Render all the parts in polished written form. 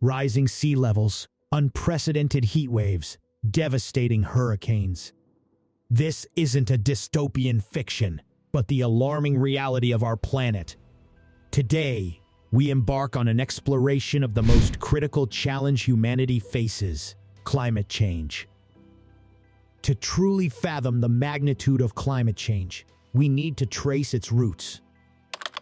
Rising sea levels, unprecedented heat waves, devastating hurricanes. This isn't a dystopian fiction, but the alarming reality of our planet. Today, we embark on an exploration of the most critical challenge humanity faces: climate change. To truly fathom the magnitude of climate change, we need to trace its roots.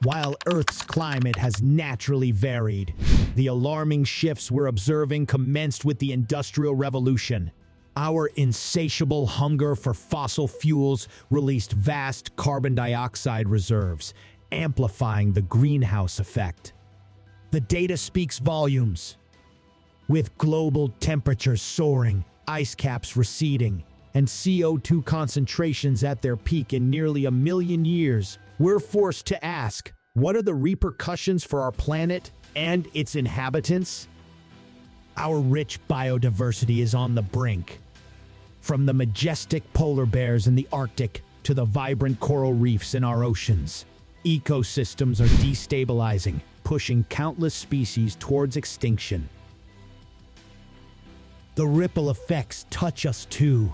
While Earth's climate has naturally varied, the alarming shifts we're observing commenced with the Industrial Revolution. Our insatiable hunger for fossil fuels released vast carbon dioxide reserves, amplifying the greenhouse effect. The data speaks volumes. With global temperatures soaring, ice caps receding, and CO2 concentrations at their peak in nearly 1 million years, we're forced to ask, what are the repercussions for our planet and its inhabitants? Our rich biodiversity is on the brink. From the majestic polar bears in the Arctic to the vibrant coral reefs in our oceans, ecosystems are destabilizing, pushing countless species towards extinction. The ripple effects touch us too.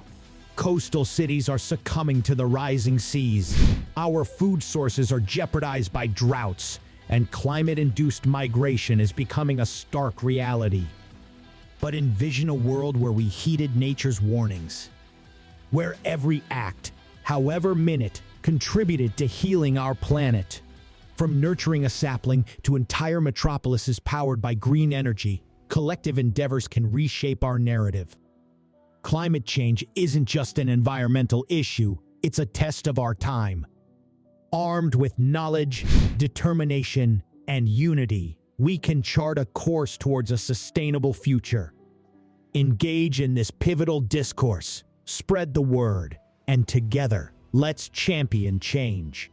Coastal cities are succumbing to the rising seas. Our food sources are jeopardized by droughts, and climate-induced migration is becoming a stark reality. But envision a world where we heeded nature's warnings, where every act, however minute, contributed to healing our planet. From nurturing a sapling to entire metropolises powered by green energy, collective endeavors can reshape our narrative. Climate change isn't just an environmental issue, it's a test of our time. Armed with knowledge, determination, and unity, we can chart a course towards a sustainable future. Engage in this pivotal discourse, spread the word, and together, let's champion change.